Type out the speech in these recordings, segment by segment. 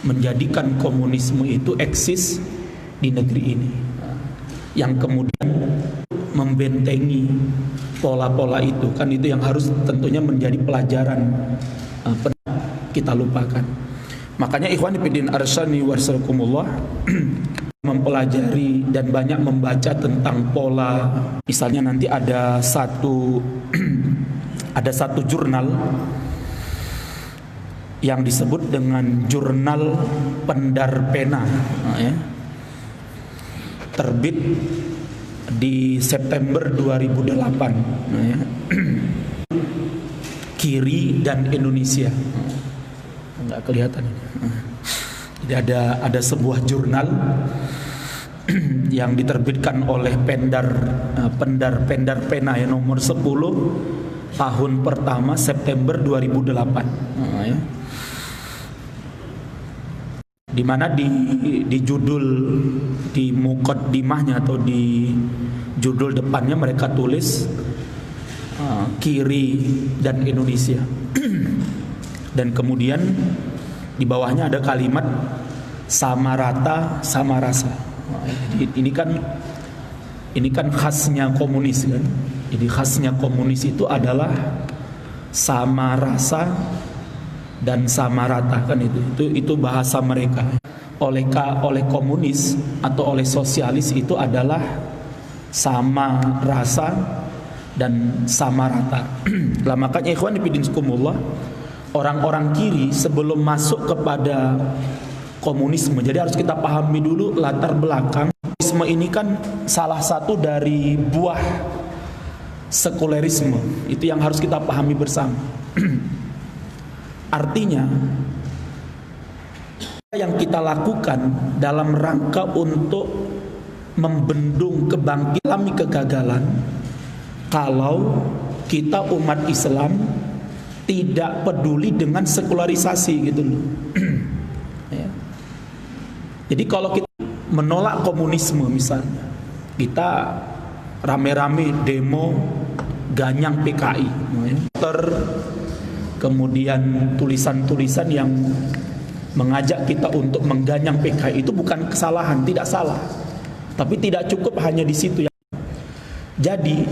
menjadikan komunisme itu eksis di negeri ini, yang kemudian membentengi pola-pola itu, kan itu yang harus tentunya menjadi pelajaran kita lupakan. Makanya ikhwan fillah arsyani warahmatullah mempelajari dan banyak membaca tentang pola. Misalnya nanti ada satu jurnal yang disebut dengan Jurnal Pendar Pena, ya, terbit di September 2008, ya. Kiri dan Indonesia, nggak kelihatan ini. Jadi ada sebuah jurnal yang diterbitkan oleh Pendar Pena, ya, nomor 10 tahun pertama September 2008, ya. Di mana di judul, di muqaddimahnya atau di judul depannya mereka tulis Kiri dan Indonesia. Dan kemudian di bawahnya ada kalimat sama rata sama rasa. Ini kan khasnya komunis, kan. Jadi khasnya komunis itu adalah sama rasa dan sama rata, kan itu bahasa mereka. Oleh komunis atau oleh sosialis itu adalah sama rasa dan sama rata. Lah makanya ikhwan fillah, orang-orang kiri sebelum masuk kepada komunisme, jadi harus kita pahami dulu latar belakang. Komunisme ini kan salah satu dari buah sekulerisme, itu yang harus kita pahami bersama. Artinya yang kita lakukan dalam rangka untuk membendung kebangkitan kegagalan kalau kita umat Islam tidak peduli dengan sekularisasi, gitu loh. Ya. Jadi kalau kita menolak komunisme misalnya, kita rame-rame demo ganyang PKI, ya. Kemudian tulisan-tulisan yang mengajak kita untuk mengganyang PKI itu bukan kesalahan, tidak salah. Tapi tidak cukup hanya di situ. Jadi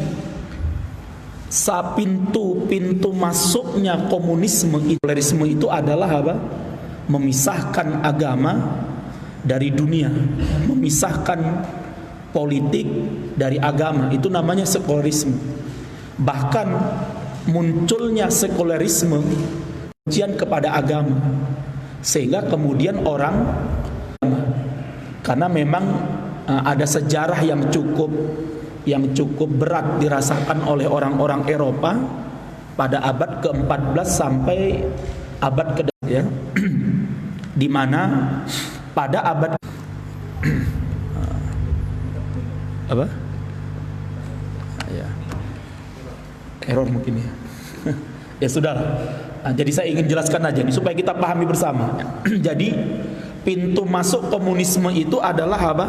pintu masuknya komunisme itu adalah apa? Memisahkan agama dari dunia, memisahkan politik dari agama. Itu namanya sekularisme. Bahkan munculnya sekularisme kebencian kepada agama, sehingga kemudian orang, karena memang ada sejarah yang cukup berat dirasakan oleh orang-orang Eropa pada abad ke-14 sampai abad ke-8, ya. Di mana pada abad apa? Ya. Error mungkin, ya. Ya sudah. Nah, jadi saya ingin jelaskan aja nih supaya kita pahami bersama. Jadi pintu masuk komunisme itu adalah apa?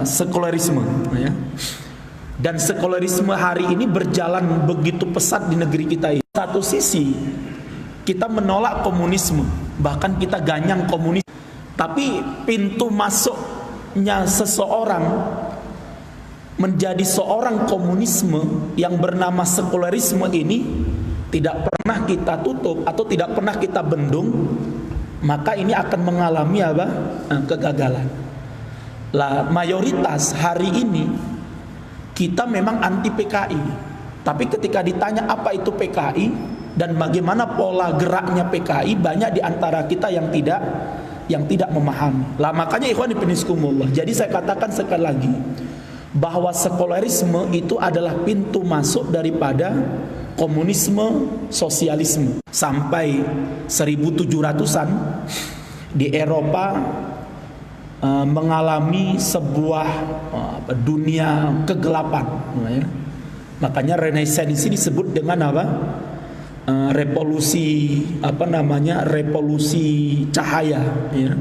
Sekularisme, ya. Dan sekularisme hari ini berjalan begitu pesat di negeri kita ini. Satu sisi kita menolak komunisme, bahkan kita ganyang komunis. Tapi pintu masuknya seseorang menjadi seorang komunisme yang bernama sekularisme ini tidak pernah kita tutup atau tidak pernah kita bendung, maka ini akan mengalami apa? Kegagalan. Lah mayoritas hari ini kita memang anti PKI, tapi ketika ditanya apa itu PKI dan bagaimana pola geraknya PKI, banyak di antara kita yang tidak memahami. Lah makanya ikhwan fillah, jadi saya katakan sekali lagi bahwa sekularisme itu adalah pintu masuk daripada komunisme, sosialisme. Sampai 1700-an di Eropa mengalami sebuah dunia kegelapan, ya. Makanya Renaissance ini disebut dengan apa? Revolusi revolusi cahaya, ya.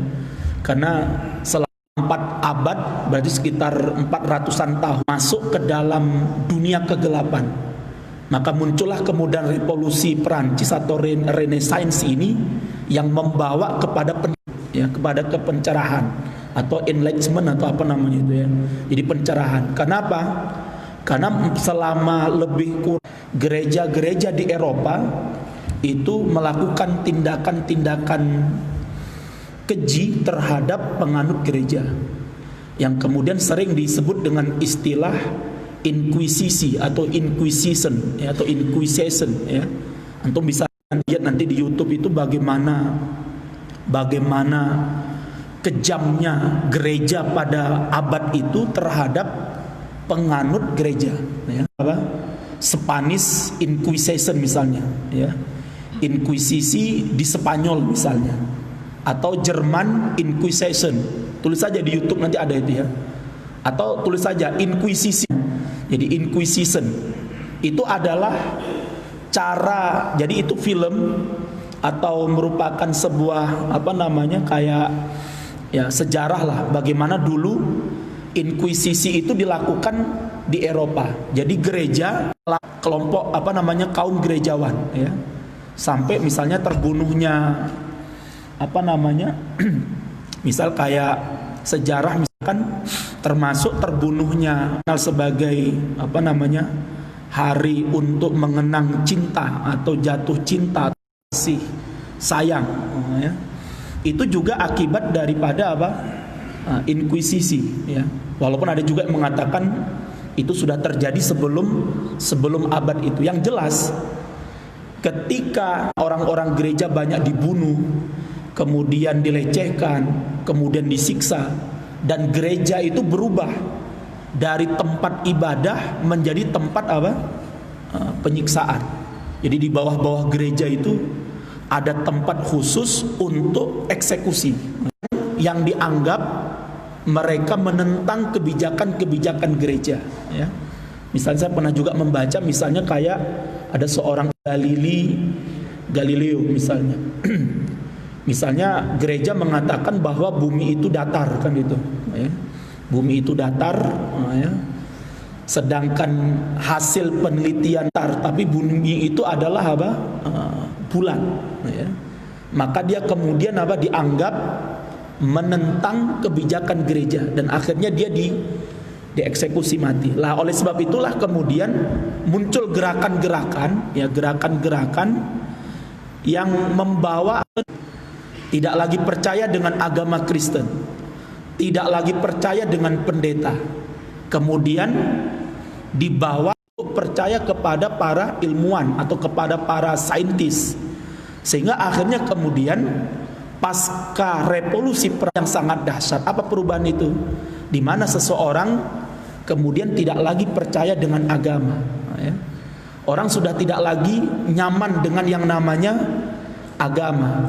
Karena selama 4 abad, berarti sekitar 400-an tahun masuk ke dalam dunia kegelapan. Maka muncullah kemudian revolusi Perancis atau Renaissance ini yang membawa kepada ya, kepada kepencerahan atau enlightenment atau apa namanya itu ya. Jadi pencerahan. Kenapa? Karena selama lebih kurang gereja-gereja di Eropa itu melakukan tindakan-tindakan keji terhadap penganut gereja yang kemudian sering disebut dengan istilah inkuisisi atau inquisition ya, atau inquisition ya. Antum bisa lihat nanti di YouTube itu bagaimana kejamnya gereja pada abad itu terhadap penganut gereja ya. Spanish Inquisition misalnya ya. Inkuisisi di Spanyol misalnya, atau Jerman Inquisition. Tulis saja di YouTube nanti ada itu ya. Atau tulis saja inkuisisi. Jadi inquisition itu adalah cara, jadi itu film atau merupakan sebuah apa namanya kayak ya sejarah lah bagaimana dulu inkuisisi itu dilakukan di Eropa. Jadi gereja kelompok apa namanya kaum gerejawan ya. Sampai misalnya terbunuhnya apa namanya misal kayak sejarah misalkan termasuk terbunuhnya sebagai apa namanya hari untuk mengenang cinta atau jatuh cinta kasih sayang ya. Itu juga akibat daripada apa inkuisisi ya. Walaupun ada juga yang mengatakan itu sudah terjadi sebelum abad itu. Yang jelas ketika orang-orang gereja banyak dibunuh, kemudian dilecehkan, kemudian disiksa, dan gereja itu berubah dari tempat ibadah menjadi tempat apa? Penyiksaan. Jadi di bawah-bawah gereja itu ada tempat khusus untuk eksekusi yang dianggap mereka menentang kebijakan-kebijakan gereja ya. Misalnya saya pernah juga membaca misalnya kayak ada seorang Galileo misalnya. Misalnya gereja mengatakan bahwa bumi itu datar kan gitu ya. Bumi itu datar ya. Sedangkan hasil penelitian tapi bumi itu adalah apa? Bulan ya. Maka dia kemudian apa dianggap menentang kebijakan gereja dan akhirnya dia dieksekusi mati. Lah oleh sebab itulah kemudian muncul gerakan-gerakan ya, gerakan-gerakan yang membawa tidak lagi percaya dengan agama Kristen, tidak lagi percaya dengan pendeta, kemudian dibawa untuk percaya kepada para ilmuwan atau kepada para saintis, sehingga akhirnya kemudian pasca revolusi yang sangat dahsyat, apa perubahan itu? Di mana seseorang kemudian tidak lagi percaya dengan agama ya. Orang sudah tidak lagi nyaman dengan yang namanya agama.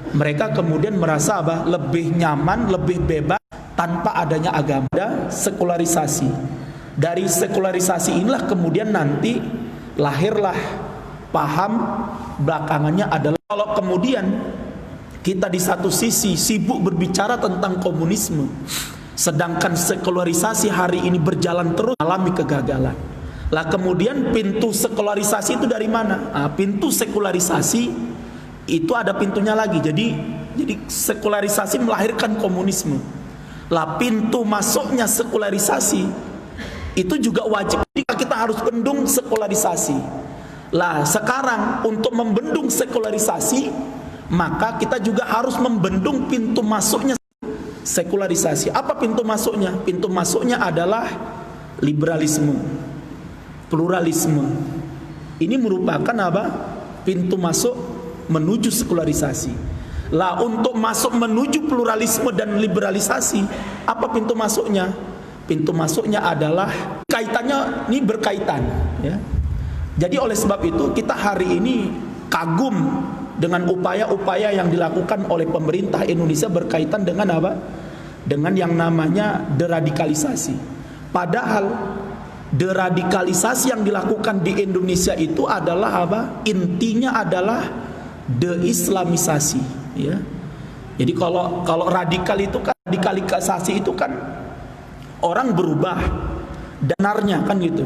Mereka kemudian merasa apa? Lebih nyaman, lebih bebas tanpa adanya agama. Ada sekularisasi. Dari sekularisasi inilah kemudian nanti lahirlah paham belakangannya adalah kalau kemudian kita di satu sisi sibuk berbicara tentang komunisme, sedangkan sekularisasi hari ini berjalan terus alami kegagalan. Lah kemudian pintu sekularisasi itu dari mana? Pintu sekularisasi itu ada pintunya lagi. Jadi sekularisasi melahirkan komunisme. Lah pintu masuknya sekularisasi itu juga wajib kita harus bendung sekularisasi. Lah sekarang untuk membendung sekularisasi maka kita juga harus membendung pintu masuknya sekularisasi. Apa pintu masuknya? Pintu masuknya adalah liberalisme, pluralisme. Ini merupakan apa? Pintu masuk menuju sekularisasi. Lah untuk masuk menuju pluralisme dan liberalisasi, apa pintu masuknya? Pintu masuknya adalah kaitannya ini berkaitan ya. Jadi oleh sebab itu kita hari ini kagum dengan upaya-upaya yang dilakukan oleh pemerintah Indonesia berkaitan dengan apa? Dengan yang namanya deradikalisasi. Padahal deradikalisasi yang dilakukan di Indonesia itu adalah apa? Intinya adalah deislamisasi, ya. Jadi kalau radikal itu kan, radikalisasi itu kan orang berubah danarnya kan gitu.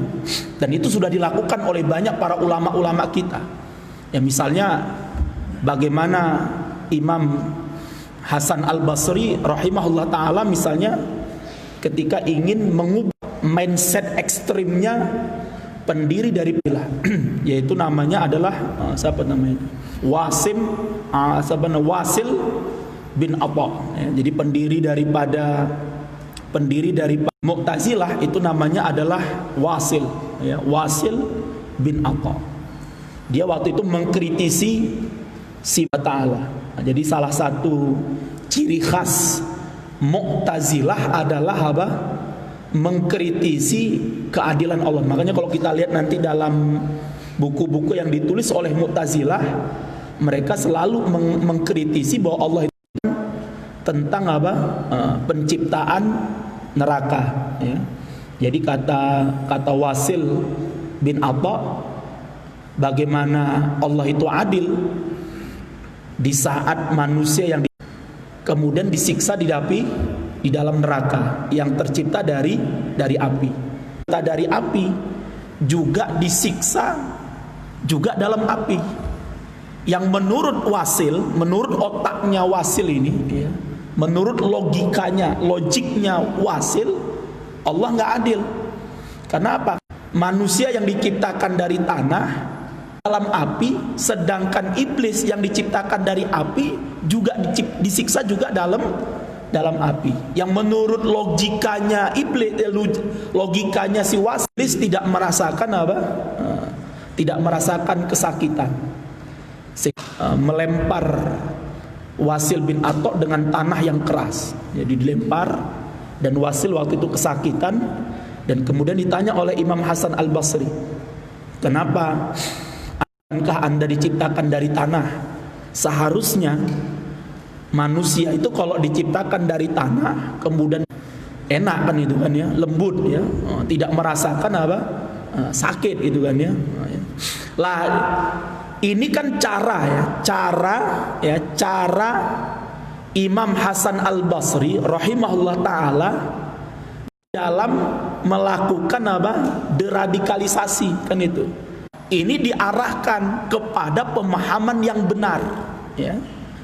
Dan itu sudah dilakukan oleh banyak para ulama-ulama kita. Ya misalnya bagaimana Imam Hasan Al-Basri rahimahullah ta'ala misalnya ketika ingin mengubah mindset ekstrimnya pendiri dari Bilah yaitu namanya adalah siapa namanya Wasil bin Atha ya, jadi pendiri daripada Mu'tazilah itu namanya adalah Wasil ya, Wasil bin Atha. Dia waktu itu mengkritisi sifat Ta'ala. Nah, jadi salah satu ciri khas Mu'tazilah adalah apa? Mengkritisi keadilan Allah. Makanya kalau kita lihat nanti dalam buku-buku yang ditulis oleh Mu'tazilah, mereka selalu mengkritisi bahwa Allah itu tentang apa? Penciptaan neraka ya. Jadi kata Wasil bin Atha, bagaimana Allah itu adil di saat manusia yang kemudian disiksa di dalam neraka yang tercipta dari api. Kita dari api juga disiksa juga dalam api. Yang menurut Wasil, menurut otaknya Wasil ini ya, menurut logiknya Wasil, Allah nggak adil. Kenapa? Manusia yang diciptakan dari tanah dalam api, sedangkan iblis yang diciptakan dari api juga disiksa juga dalam api. Yang menurut logikanya iblis, logikanya si Wasil tidak merasakan apa? Tidak merasakan kesakitan. Melempar Wasil bin Atha dengan tanah yang keras. Jadi dilempar dan Wasil waktu itu kesakitan dan kemudian ditanya oleh Imam Hasan Al-Basri, kenapa Anda diciptakan dari tanah? Seharusnya manusia itu kalau diciptakan dari tanah kemudian enak kan itu kan ya, lembut ya, tidak merasakan apa? Sakit itu kan ya. Lah ini kan cara Imam Hasan Al-Basri rahimahullah taala dalam melakukan apa? Deradikalisasi kan itu. Ini diarahkan kepada pemahaman yang benar ya.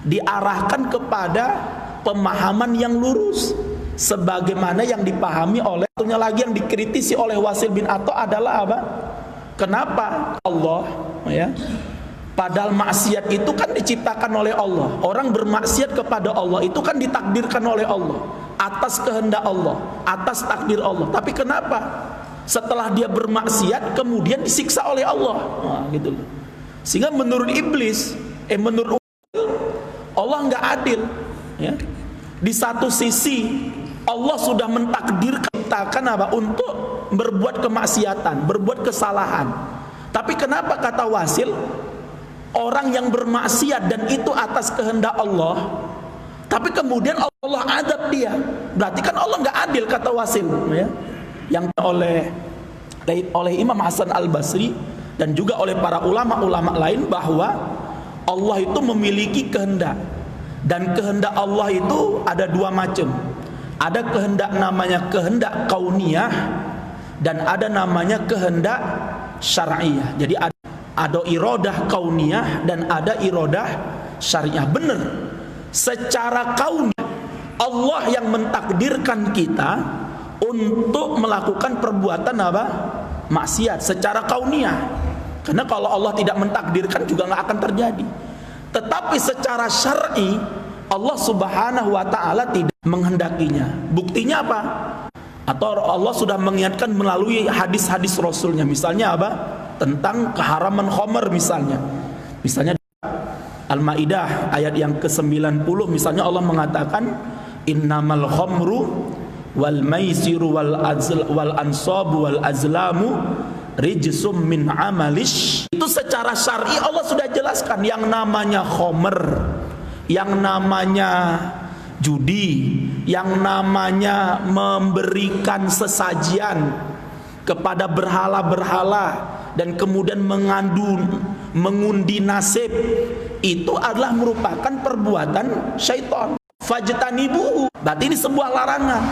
Diarahkan kepada pemahaman yang lurus sebagaimana yang dipahami oleh satunya lagi yang dikritisi oleh Wasil bin Atha adalah apa? Kenapa Allah ya? Padahal maksiat itu kan diciptakan oleh Allah. Orang bermaksiat kepada Allah itu kan ditakdirkan oleh Allah, atas kehendak Allah, atas takdir Allah. Tapi kenapa setelah dia bermaksiat kemudian disiksa oleh Allah? Nah, gitu loh. Sehingga menurut iblis, menurut Allah nggak adil. Ya. Di satu sisi Allah sudah mentakdirkan apa? Untuk berbuat kemaksiatan, berbuat kesalahan. Tapi kenapa kata Wasil, orang yang bermaksiat dan itu atas kehendak Allah, tapi kemudian Allah adab dia? Berarti kan Allah nggak adil kata Wasil. Ya. Yang oleh Imam Hasan Al-Basri dan juga oleh para ulama-ulama lain bahwa Allah itu memiliki kehendak, dan kehendak Allah itu ada dua macam. Ada kehendak namanya kehendak kauniyah dan ada namanya kehendak syar'iyah. Jadi ada iradah kauniyah dan ada iradah syariah. Benar, secara kauniyah Allah yang mentakdirkan kita untuk melakukan perbuatan apa? Maksiat secara kauniyah. Karena kalau Allah tidak mentakdirkan juga nggak akan terjadi. Tetapi secara syar'i Allah Subhanahu wa taala tidak menghendakinya. Buktinya apa? Atau Allah sudah mengingatkan melalui hadis-hadis Rasulnya. Misalnya apa? Tentang keharaman khamr misalnya. Misalnya Al-Maidah ayat yang ke-90 misalnya Allah mengatakan innamal khamru wal maisiru wal ansabu wal azlamu rijsum min amalish. Itu secara syar'i Allah sudah jelaskan yang namanya khamr, yang namanya judi, yang namanya memberikan sesajian kepada berhala-berhala dan kemudian mengundi nasib, itu adalah merupakan perbuatan syaitan. Fajtanibuhu, berarti ini sebuah larangan.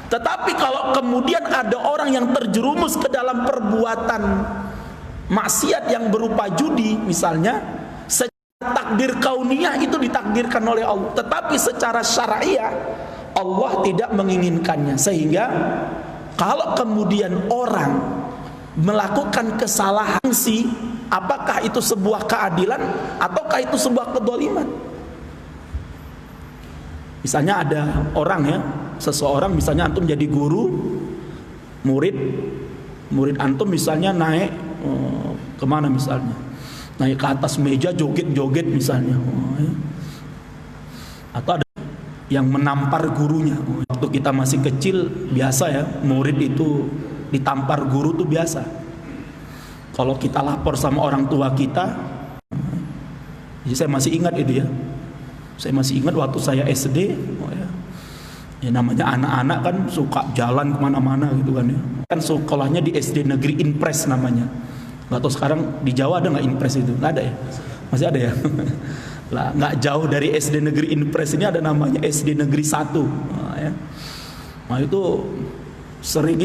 Tetapi kalau kemudian ada orang yang terjerumus ke dalam perbuatan maksiat yang berupa judi misalnya, secara Takdir kauniyah itu ditakdirkan oleh Allah, tetapi secara syariah Allah tidak menginginkannya. Sehingga kalau kemudian orang melakukan kesalahan sih, apakah itu sebuah keadilan ataukah itu sebuah kedoliman? Misalnya ada orang ya, seseorang misalnya antum jadi guru, murid antum misalnya naik kemana misalnya, naik ke atas meja joget-joget misalnya, atau ada yang menampar gurunya. Waktu kita masih kecil biasa ya, murid itu ditampar guru tuh biasa. Kalau kita lapor sama orang tua kita, jadi saya masih ingat itu ya. Saya masih ingat waktu saya SD, ya namanya anak-anak kan suka jalan kemana-mana gitu kan ya. Kan sekolahnya di SD Negeri Impres namanya. Gak tahu sekarang di Jawa ada nggak Impres itu? Nggak ada ya? Masih ada ya? Lah nggak jauh dari SD Negeri Impres ini ada namanya SD Negeri 1. Nah, ya. Nah itu sering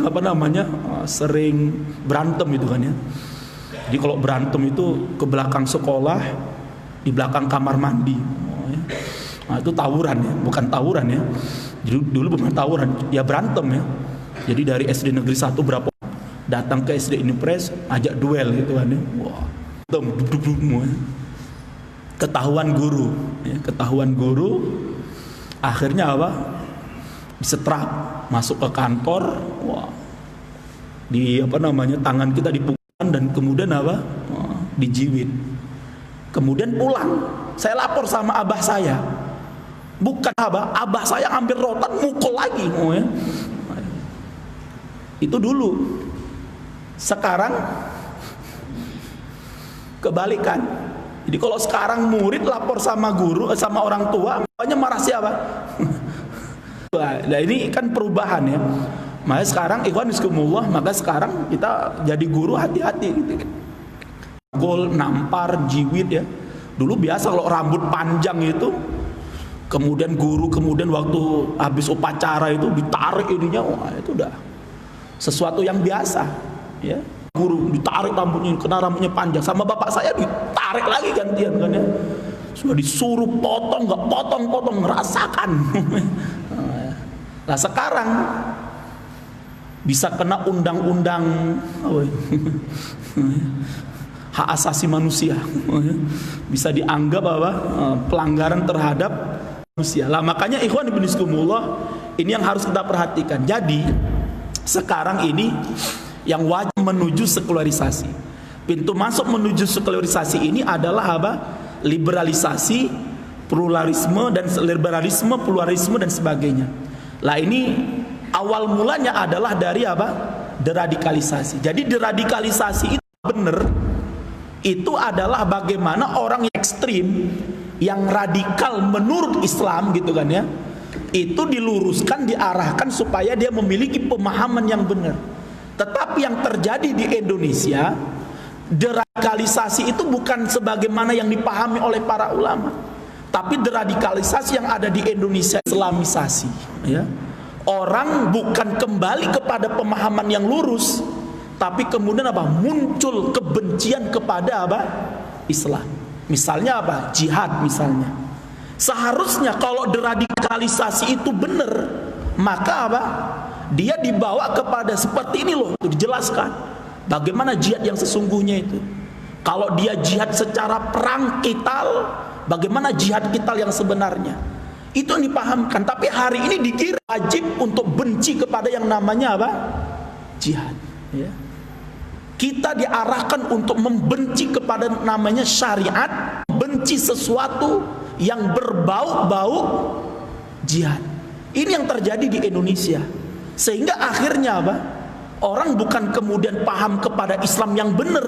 apa namanya? Sering berantem itu kan ya. Jadi kalau berantem itu ke belakang sekolah, di belakang kamar mandi. Nah itu tawuran ya, bukan tawuran ya. Jadi dulu bukan tawuran, ya berantem ya. Jadi dari SD Negeri 1 berapa datang ke SD Impres, ajak duel gitu kan ya. Wah, ketahuan guru, ya, ketahuan guru. Akhirnya apa? Disetrap, masuk ke kantor. Wah, di apa namanya, tangan kita dipukulkan dan kemudian apa? Dijiwit. Kemudian pulang, saya lapor sama abah saya. Bukan abah saya ambil rotan mukul lagi. Ya. Itu dulu. Sekarang kebalikan. Jadi kalau sekarang murid lapor sama guru, sama orang tua, makanya marah siapa? Nah ini kan perubahan ya. Makanya sekarang ikhwan bismillah, maka sekarang kita jadi guru hati-hati gitu. Gol, nampar, jiwit ya. Dulu biasa kalau rambut panjang itu, kemudian guru kemudian waktu habis upacara itu ditarik ininya, wah itu udah sesuatu yang biasa ya. Guru ditarik rambutnya, kena rambutnya panjang, sama bapak saya ditarik lagi gantian kan ya. Sudah disuruh potong, nggak potong-potong, ngerasakan. Nah sekarang bisa kena undang-undang hak asasi manusia, bisa dianggap apa? Pelanggaran terhadap manusia. Lah makanya ikhwan ibn iskumullah, ini yang harus kita perhatikan. Jadi sekarang ini yang wajib menuju sekularisasi. Pintu masuk menuju sekularisasi ini adalah apa? Liberalisasi, pluralisme dan sebagainya. Lah ini awal mulanya adalah dari apa? Deradikalisasi. Jadi deradikalisasi itu benar. Itu adalah bagaimana orang yang ekstrim, yang radikal menurut Islam gitu kan ya, itu diluruskan, diarahkan supaya dia memiliki pemahaman yang benar. Tetapi yang terjadi di Indonesia, deradikalisasi itu bukan sebagaimana yang dipahami oleh para ulama, tapi deradikalisasi yang ada di Indonesia Islamisasi ya. Orang bukan kembali kepada pemahaman yang lurus, tapi kemudian apa? Muncul kebencian kepada apa? Islam. Misalnya apa? Jihad misalnya. Seharusnya kalau deradikalisasi itu benar, maka apa? Dia dibawa kepada seperti ini loh, itu dijelaskan bagaimana jihad yang sesungguhnya itu. Kalau dia jihad secara perang kital, bagaimana jihad kital yang sebenarnya? Itu yang dipahamkan. Tapi hari ini dikira wajib untuk benci kepada yang namanya apa? Jihad ya. Kita diarahkan untuk membenci kepada namanya syariat, benci sesuatu yang berbau-bau jihad. Ini yang terjadi di Indonesia. Sehingga akhirnya apa? Orang bukan kemudian paham kepada Islam yang benar,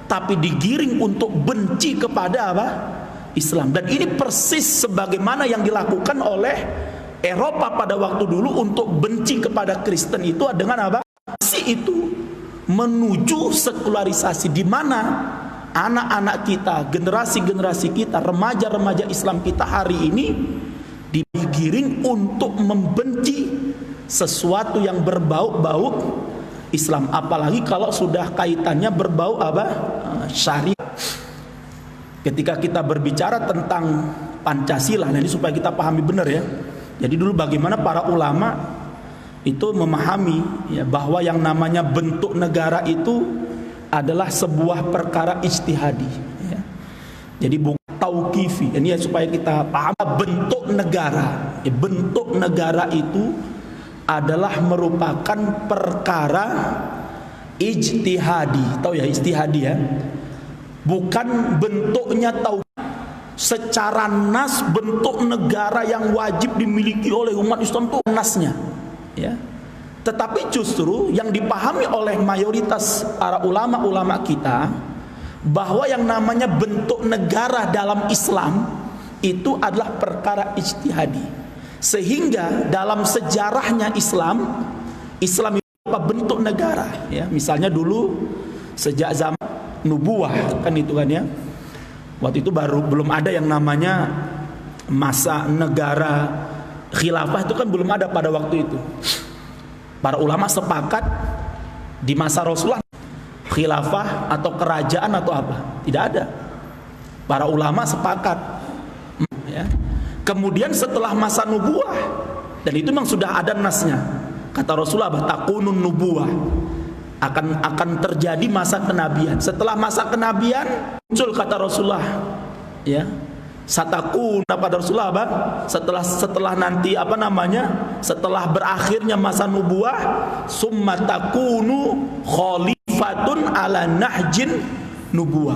tapi digiring untuk benci kepada apa? Islam. Dan ini persis sebagaimana yang dilakukan oleh Eropa pada waktu dulu untuk benci kepada Kristen itu dengan apa? Itu menuju sekularisasi, di mana anak-anak kita, generasi-generasi kita, remaja-remaja Islam kita hari ini digiring untuk membenci sesuatu yang berbau-bau Islam, apalagi kalau sudah kaitannya berbau apa? Syariat. ketika kita berbicara tentang Pancasila, nah ini supaya kita pahami benar ya. Jadi dulu bagaimana para ulama itu memahami ya, bahwa yang namanya bentuk negara itu adalah sebuah perkara ijtihadi ya. Jadi bukan tauqifi. Ini ya supaya kita paham bentuk negara. Ya, bentuk negara itu adalah merupakan perkara ijtihadi. Tahu ya ijtihadi ya? Bukan bentuknya tahu. Secara nas bentuk negara yang wajib dimiliki oleh umat Islam itu nasnya ya. Tetapi justru yang dipahami oleh mayoritas para ulama-ulama kita bahwa yang namanya bentuk negara dalam Islam itu adalah perkara ijtihadi. Sehingga dalam sejarahnya Islam itu apa bentuk negara ya. Misalnya dulu sejak zaman nubuwah kan itu kan ya. Waktu itu belum ada yang namanya masa negara khilafah, itu kan belum ada pada waktu itu. Para ulama sepakat di masa Rasulullah khilafah atau kerajaan atau apa, tidak ada. Para ulama sepakat ya. Kemudian setelah masa nubuwah, dan itu memang sudah ada nasnya, kata Rasulullah takunun nubuwah, akan terjadi masa kenabian. Setelah masa kenabian muncul kata Rasulullah ya, satakun pada Rasulullah apa? Setelah nanti apa namanya? Setelah berakhirnya masa nubuwah, summa takunu khalifatun ala nahjin nubuwah.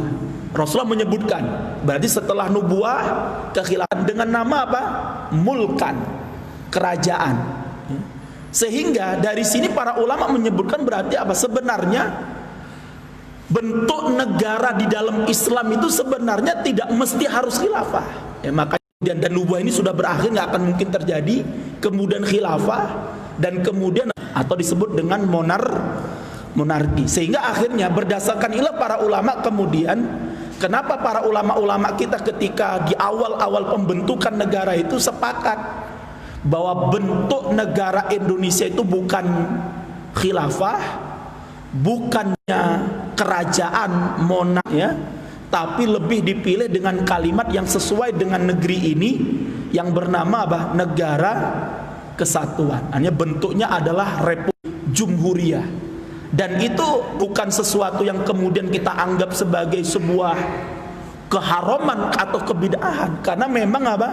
Rasulullah menyebutkan, berarti setelah nubuwah kekhilafan dengan nama apa? Mulkan, kerajaan. Sehingga dari sini para ulama menyebutkan berarti apa? Sebenarnya bentuk negara di dalam Islam itu sebenarnya tidak mesti harus khilafah ya, maka dan nubuah ini sudah berakhir, nggak akan mungkin terjadi kemudian khilafah dan kemudian atau disebut dengan monarki. Sehingga akhirnya berdasarkan ilah para ulama kemudian kenapa para ulama-ulama kita ketika di awal-awal pembentukan negara itu sepakat bahwa bentuk negara Indonesia itu bukan khilafah, bukannya kerajaan monark ya, tapi lebih dipilih dengan kalimat yang sesuai dengan negeri ini yang bernama apa? Negara Kesatuan. Hanya bentuknya adalah Republik Jumhuriyah. Dan itu bukan sesuatu yang kemudian kita anggap sebagai sebuah keharaman atau kebid'ahan, karena memang apa?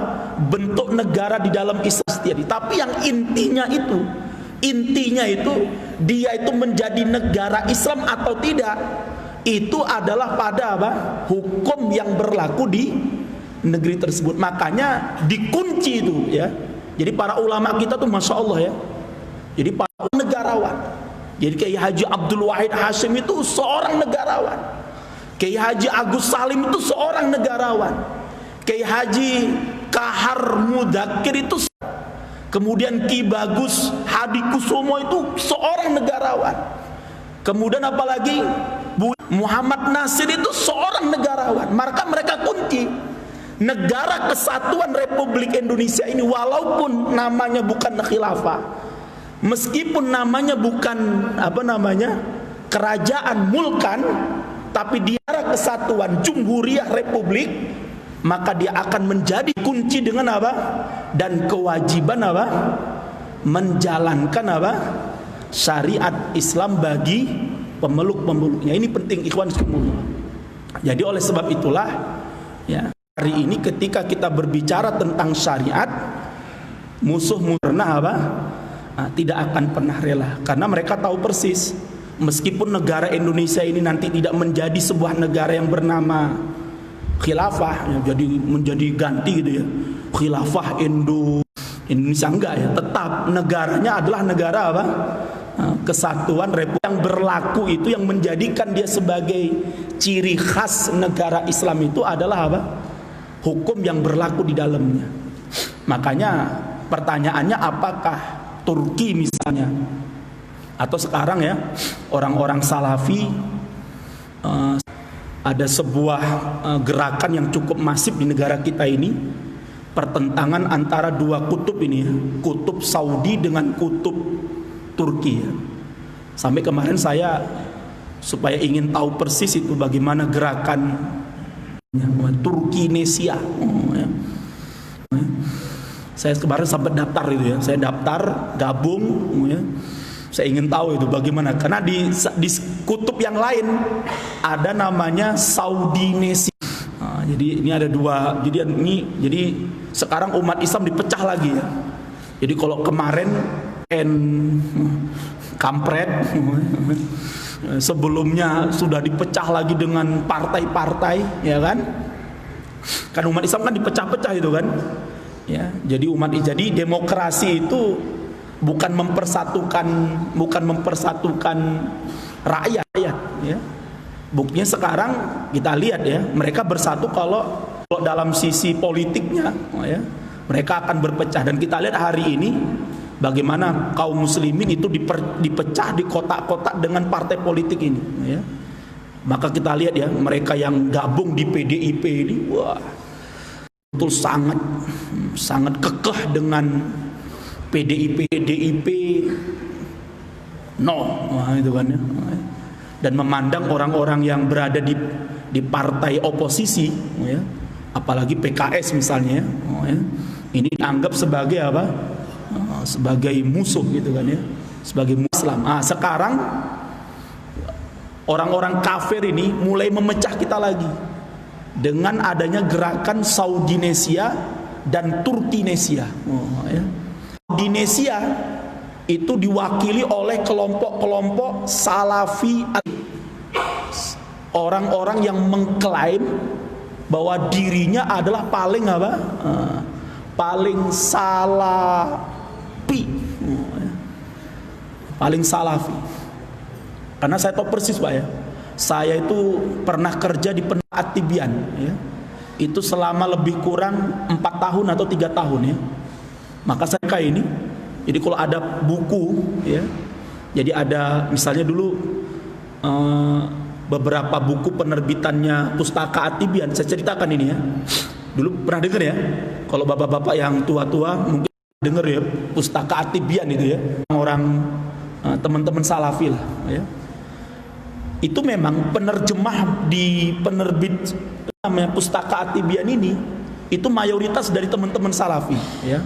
Bentuk negara di dalam Islam. Tapi yang intinya itu dia itu menjadi negara Islam atau tidak, itu adalah pada apa? Hukum yang berlaku di negeri tersebut. Makanya dikunci itu ya. Jadi para ulama kita tuh masya Allah ya. Jadi para negarawan. Jadi Kiai Haji Abdul Wahid Hashim itu seorang negarawan. Kiai Haji Agus Salim itu seorang negarawan. Kiai Haji Kahar Mudakir itu, kemudian Ki Bagus Hadi Kusumo itu seorang negarawan. Kemudian apalagi Muhammad Nasir itu seorang negarawan. Maka mereka kunci negara Kesatuan Republik Indonesia ini, walaupun namanya bukan khilafah, meskipun namanya bukan apa namanya kerajaan mulkan, tapi dia Kesatuan Jumhuriyah Republik, maka dia akan menjadi kunci dengan apa? Dan kewajiban apa? Menjalankan apa? Syariat Islam bagi pemeluk-pemeluknya. Ini penting ikhwan semua. Jadi oleh sebab itulah ya, hari ini ketika kita berbicara tentang syariat, musuh-musuh pernah apa? Tidak akan pernah rela, karena mereka tahu persis meskipun negara Indonesia ini nanti tidak menjadi sebuah negara yang bernama khilafah ya, menjadi ganti gitu ya, khilafah Indonesia enggak ya, tetap negaranya adalah negara apa? Kesatuan Republik yang berlaku itu, yang menjadikan dia sebagai ciri khas negara Islam itu adalah apa? Hukum yang berlaku di dalamnya. Makanya pertanyaannya, apakah Turki misalnya atau sekarang ya orang-orang Salafi, ada sebuah gerakan yang cukup masif di negara kita ini, pertentangan antara dua kutub ini ya, kutub Saudi dengan kutub Turki ya. Sampai kemarin saya supaya ingin tahu persis itu bagaimana gerakan Turkinesia. Ya. Saya kemarin sampai daftar itu ya. Saya daftar, gabung ya. Saya ingin tahu itu bagaimana. Karena di kutub yang lain ada namanya Saudinesia. Nah, jadi ini ada dua. Jadi sekarang umat Islam dipecah lagi ya. Jadi kalau kemarin kampret, sebelumnya sudah dipecah lagi dengan partai-partai, ya kan? Kan umat Islam kan dipecah-pecah itu kan? Ya, jadi demokrasi itu bukan mempersatukan rakyat, ya. Buktinya sekarang kita lihat ya, mereka bersatu kalau dalam sisi politiknya, ya, mereka akan berpecah. Dan kita lihat hari ini bagaimana kaum muslimin itu dipecah di kotak-kotak dengan partai politik ini, ya. Maka kita lihat ya, mereka yang gabung di PDIP ini, wah, betul sangat kekeh dengan PDIP wah, itu kan ya. Dan memandang orang-orang yang berada di partai oposisi, ya, apalagi PKS misalnya, ya, ini dianggap sebagai apa? Sebagai musuh gitu kan ya, sebagai Muslim. Sekarang orang-orang kafir ini mulai memecah kita lagi dengan adanya gerakan Saudinesia dan Turkinesia. Ya. Saudinesia itu diwakili oleh kelompok-kelompok Salafi, orang-orang yang mengklaim bahwa dirinya adalah paling apa? Paling salafi, paling salafi. Karena saya tahu persis Pak ya, saya itu pernah kerja di Penat Tibian ya. Itu selama lebih kurang 4 tahun atau 3 tahun ya. Maka saya kayak ini, jadi kalau ada buku ya, jadi ada misalnya dulu beberapa buku penerbitannya Pustaka Atibian, saya ceritakan ini ya. Dulu pernah dengar ya, kalau bapak-bapak yang tua-tua mungkin dengar ya, Pustaka Atibian itu ya, orang teman-teman Salafi lah ya. Itu memang penerjemah di penerbit namanya Pustaka Atibian ini, itu mayoritas dari teman-teman Salafi ya.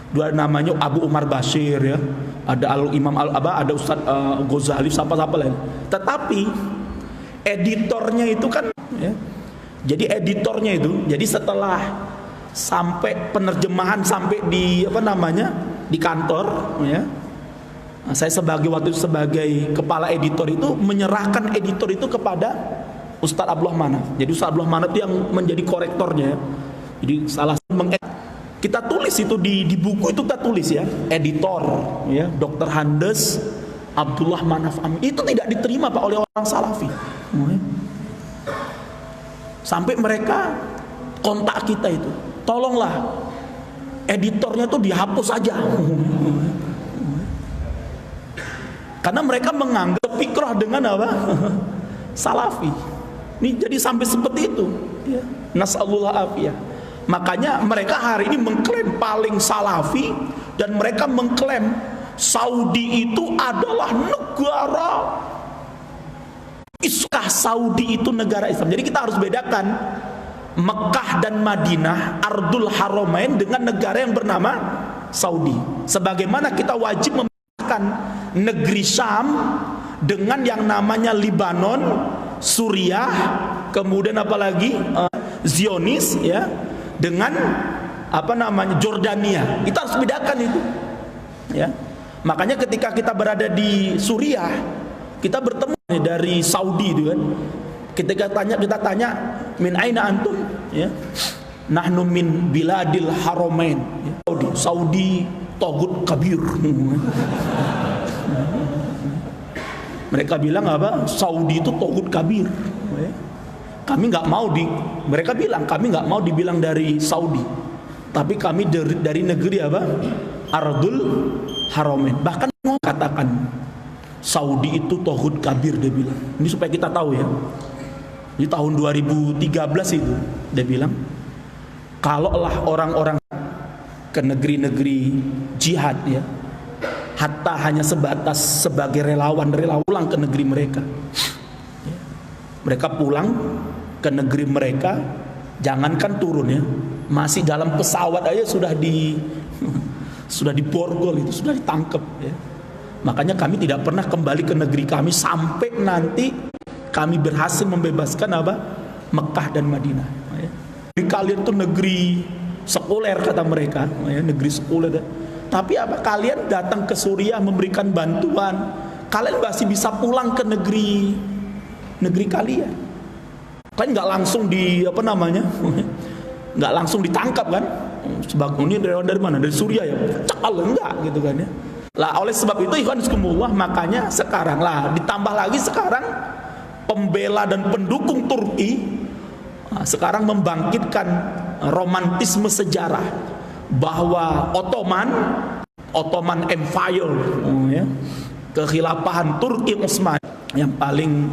Dua namanya Abu Umar Bashir ya, ada ada Ustaz Ghazali, siapa-siapa lain. Tetapi editornya itu kan ya, jadi editornya itu, jadi setelah sampai penerjemahan sampai di di kantor ya, saya waktu itu sebagai kepala editor itu menyerahkan editor itu kepada Ustadz Abdullah Manaf. Jadi Ustadz Abdullah Manaf itu yang menjadi korektornya ya. Jadi salah kita tulis itu di buku itu kita tulis ya, editor ya, Dr. Handes Abdullah Manaf Amin. Itu tidak diterima Pak oleh orang Salafi. Sampai mereka kontak kita itu, tolonglah editornya tuh dihapus aja. Karena mereka menganggap fikrah dengan apa? Salafi. Ini jadi sampai seperti itu ya. Nas'alullah afiyah. Makanya mereka hari ini mengklaim paling salafi, dan mereka mengklaim Saudi itu adalah negara Iskah. Saudi itu negara Islam. Jadi kita harus bedakan Mekah dan Madinah, Ardul Haramain, dengan negara yang bernama Saudi. Sebagaimana kita wajib memisahkan negeri Syam dengan yang namanya Libanon, Suriah, kemudian apalagi Zionis ya, dengan Jordania. Kita harus bedakan itu ya. Makanya ketika kita berada di Suriah, kita bertemu dari Saudi itu kan. Ketika kita tanya min aina antum ya, nahnu min biladil haramain ya. Saudi togut kabir. Mereka bilang apa? Saudi itu togut kabir ya. Kami nggak mau mereka bilang kami nggak mau dibilang dari Saudi, tapi kami dari negeri apa? Ardul Haramain. Bahkan mau katakan Saudi itu tohut kabir, dia bilang. Ini supaya kita tahu ya. Di tahun 2013 itu dia bilang, kalaulah orang-orang ke negeri-negeri jihad ya, hatta hanya sebatas sebagai relawan pulang ke negeri mereka. Mereka pulang ke negeri mereka Jangankan turun ya, masih dalam pesawat aja sudah diborgol itu, sudah ditangkap ya. Makanya kami tidak pernah kembali ke negeri kami sampai nanti kami berhasil membebaskan apa? Mekah dan Madinah ya. Negeri kalian tuh negeri sekuler kata mereka ya, negeri sekuler. Tapi apa, kalian datang ke Suriah memberikan bantuan, kalian masih bisa pulang ke negeri kalian. Kan nggak langsung nggak langsung ditangkap kan? Sebab ini dari mana? Dari Suriah ya? Cakal enggak gitu kan ya? Lah oleh sebab itu ikhwanukumullah, makanya sekarang lah ditambah lagi sekarang pembela dan pendukung Turki sekarang membangkitkan romantisme sejarah bahwa Ottoman Empire ya, kekhilafahan Turki Utsmani yang paling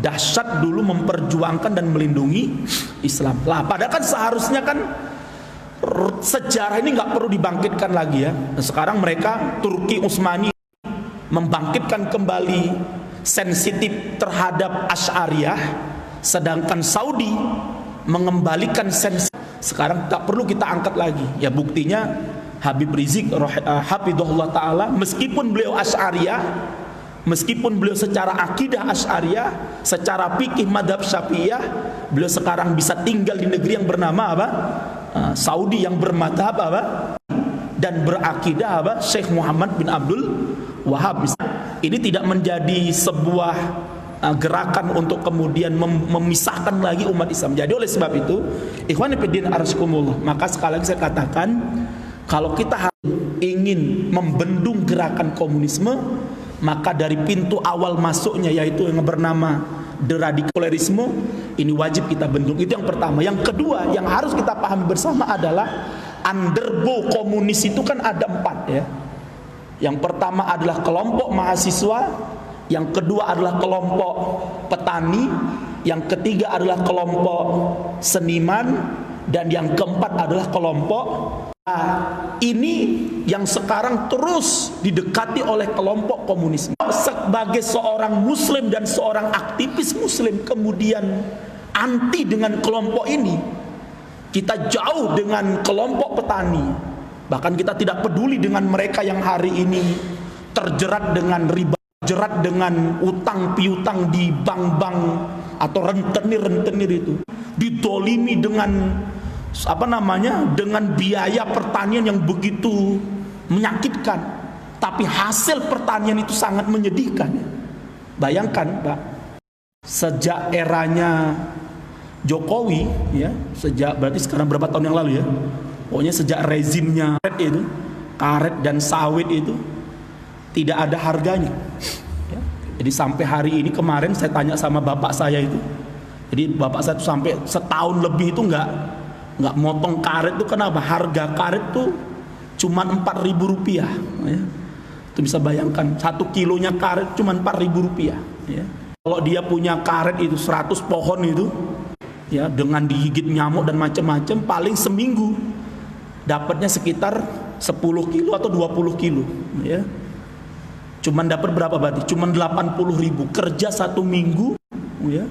dahsyat dulu memperjuangkan dan melindungi Islam. Lah, padahal kan seharusnya kan sejarah ini nggak perlu dibangkitkan lagi ya. Sekarang mereka Turki Utsmani membangkitkan kembali sensitif terhadap Asy'ariyah, sedangkan Saudi mengembalikan sensitif. Sekarang tak perlu kita angkat lagi. Ya buktinya Habib Rizik hafidhahullah taala, meskipun beliau Asy'ariyah, meskipun beliau secara akidah Asy'ariyah, secara fikih madhab Syafi'iyah, beliau sekarang bisa tinggal di negeri yang bernama apa? Saudi, yang bermadhab apa? Dan berakidah apa? Syekh Muhammad bin Abdul Wahab. Ini tidak menjadi sebuah gerakan untuk kemudian memisahkan lagi umat Islam. Jadi oleh sebab itu, ikhwan fillah arhamukumullah, maka sekali lagi saya katakan, kalau kita ingin membendung gerakan komunisme, maka dari pintu awal masuknya, yaitu yang bernama deradikalisme, ini wajib kita bendung. Itu yang pertama. Yang kedua yang harus kita pahami bersama adalah undergo komunis itu kan ada 4 ya. Yang pertama adalah kelompok mahasiswa, yang kedua adalah kelompok petani, yang ketiga adalah kelompok seniman, dan yang keempat adalah kelompok. Ini yang sekarang terus didekati oleh kelompok komunisme. Sebagai seorang muslim dan seorang aktivis muslim kemudian anti dengan kelompok ini, kita jauh dengan kelompok petani. Bahkan kita tidak peduli dengan mereka yang hari ini terjerat dengan riba, terjerat dengan utang piutang di bank-bank atau rentenir-rentenir itu, didolimi dengan dengan biaya pertanian yang begitu menyakitkan, tapi hasil pertanian itu sangat menyedihkan. Bayangkan Pak, sejak eranya Jokowi ya, sejak berarti sekarang berapa tahun yang lalu ya, pokoknya sejak rezimnya karet dan sawit itu tidak ada harganya ya. Jadi sampai hari ini, kemarin saya tanya sama bapak saya itu, jadi bapak saya itu sampai setahun lebih itu nggak motong karet itu. Kenapa? Harga karet tuh cuma 4.000 rupiah ya. Itu bisa bayangkan, 1 kilonya karet cuma 4.000 rupiah ya. Kalau dia punya karet itu 100 pohon itu ya, dengan digigit nyamuk dan macam-macam, paling seminggu dapatnya sekitar 10 kilo atau 20 kilo ya. Cuman dapat berapa berarti? Cuman 80.000. Kerja 1 minggu ya,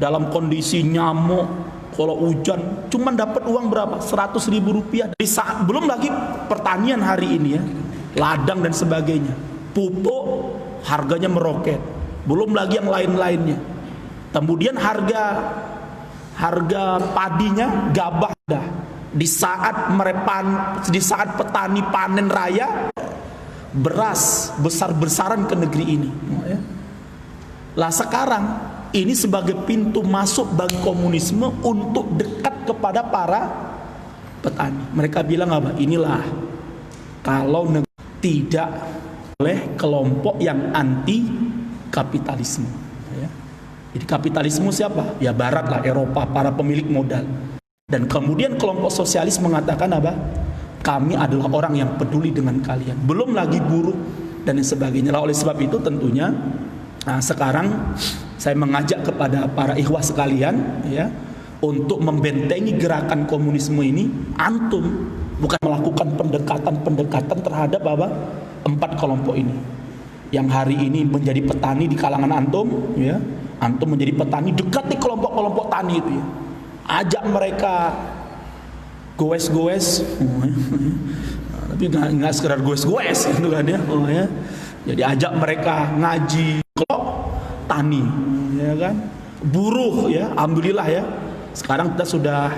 dalam kondisi nyamuk, kalau hujan cuman dapat uang berapa? 100.000 rupiah. Di saat belum lagi pertanian hari ini ya, ladang dan sebagainya, pupuk harganya meroket, belum lagi yang lain-lainnya. Kemudian harga padinya, gabah dah. Di saat petani panen raya, beras besar-besaran ke negeri ini. Lah sekarang ini sebagai pintu masuk bagi komunisme untuk dekat kepada para petani. Mereka bilang apa? Inilah kalau tidak oleh kelompok yang anti kapitalisme ya. Jadi kapitalisme siapa? Ya Barat lah, Eropa, para pemilik modal. Dan kemudian kelompok sosialis mengatakan apa? Kami adalah orang yang peduli dengan kalian. Belum lagi buruh dan sebagainya. Oleh sebab itu tentunya sekarang saya mengajak kepada para ikhwah sekalian ya, untuk membentengi gerakan komunisme ini. Antum bukan melakukan pendekatan terhadap 4 kelompok ini yang hari ini menjadi petani di kalangan antum ya. Antum menjadi petani, dekati kelompok-kelompok tani itu ya. ajak mereka goes-goes, tapi nggak sekedar goes-goes gitu kan ya, ya. Jadi ajak mereka ngaji, kalau tani, ya kan, buruh ya, alhamdulillah ya. Sekarang kita sudah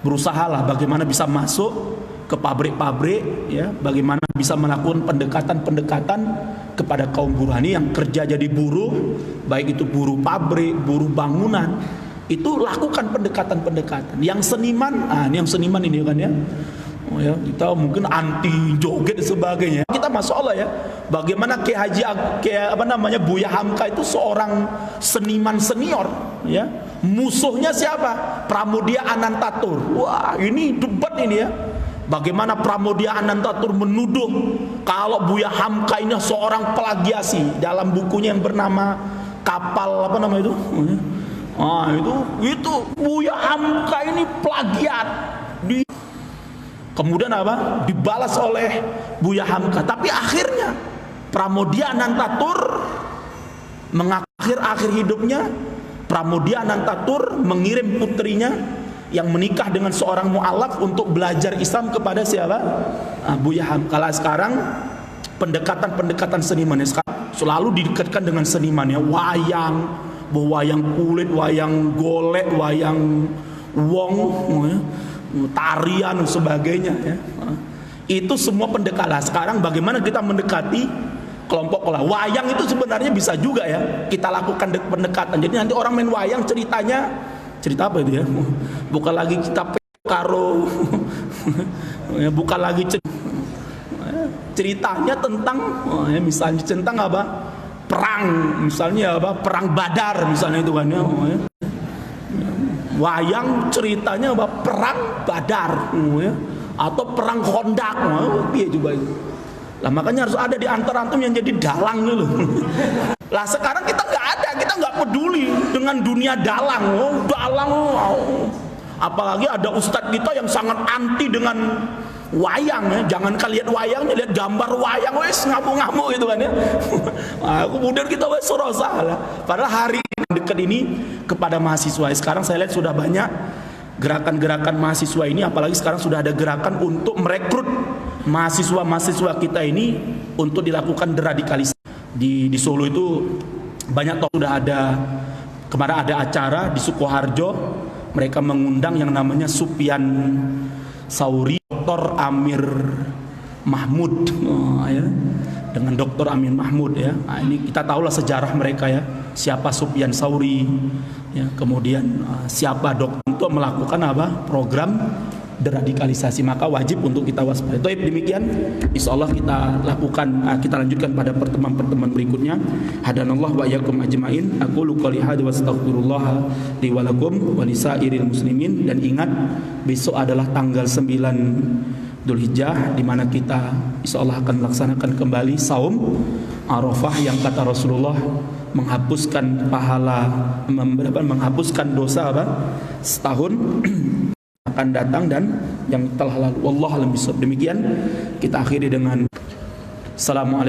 berusaha lah bagaimana bisa masuk ke pabrik-pabrik ya, bagaimana bisa melakukan pendekatan-pendekatan kepada kaum buruh ini yang kerja jadi buruh, baik itu buruh pabrik, buruh bangunan, itu lakukan pendekatan-pendekatan. Yang seniman, ini yang seniman ini kan ya. Oh ya, kita mungkin anti joget dan sebagainya. Kita masya Allah ya, bagaimana Buya Hamka itu seorang seniman senior ya. Musuhnya siapa? Pramudia Anantatur. Wah, ini debat ini ya. Bagaimana Pramudia Anantatur menuduh kalau Buya Hamka ini seorang plagiasi dalam bukunya yang bernama Kapal itu. Itu Buya Hamka ini plagiat. Kemudian dibalas oleh Buya Hamka. Tapi akhirnya Pramudia Anantatur akhir hidupnya, Pramudia Anantatur mengirim putrinya yang menikah dengan seorang mu'alaf untuk belajar Islam kepada siapa? Buya Hamka. Kalau sekarang pendekatan senimannya sekarang selalu didekatkan dengan senimannya, wayang kulit, wayang golek, wayang wong, tarian dan sebagainya ya. Itu semua pendekatan. Sekarang bagaimana kita mendekati kelompok wayang itu sebenarnya bisa juga ya kita lakukan pendekatan. Jadi nanti orang main wayang cerita apa itu ya? Bukan lagi kita karo bukan lagi ceritanya tentang misalnya tentang perang, misalnya perang Badar misalnya itu kan ya. Wayang ceritanya perang Badar ya, atau perang Khandaq, piye juga itu. Lah makanya harus ada di antara antum yang jadi dalang dulu. Lah sekarang kita nggak peduli dengan dunia dalang. Apalagi ada ustadz kita yang sangat anti dengan wayang ya. Jangan kalian lihat wayangnya, lihat gambar wayang wes ngamuk-ngamuk gitu kan ya. Kemudian kita wes salah. Padahal hari dekat ini kepada mahasiswa. Sekarang saya lihat sudah banyak gerakan-gerakan mahasiswa ini, apalagi sekarang sudah ada gerakan untuk merekrut mahasiswa kita ini untuk dilakukan deradikalisasi. Di Solo itu banyak sudah ada, kemarin ada acara di Sukoharjo, mereka mengundang yang namanya Sufyan Sauri, Dr. Amir Mahmud ya, dengan Dr. Amir Mahmud ya. Ini kita tahulah sejarah mereka ya, siapa Sufyan Sauri ya, kemudian siapa dokter untuk melakukan program deradikalisasi, maka wajib untuk kita waspada. Baik, demikian insyaallah kita lakukan, kita lanjutkan pada pertemuan-pertemuan berikutnya. Hadanallah wa iyyakum ajmain. Aqulu qouli hadza wa astaghfirullah li wa lakum wa lisairil muslimin. Dan ingat, besok adalah tanggal 9 Dzulhijjah, di mana kita insyaallah akan melaksanakan kembali saum Arafah yang kata Rasulullah menghapuskan menghapuskan dosa setahun akan datang dan yang telah lalu. Wallahu a'lam bishawab. Demikian kita akhiri dengan assalamualaikum.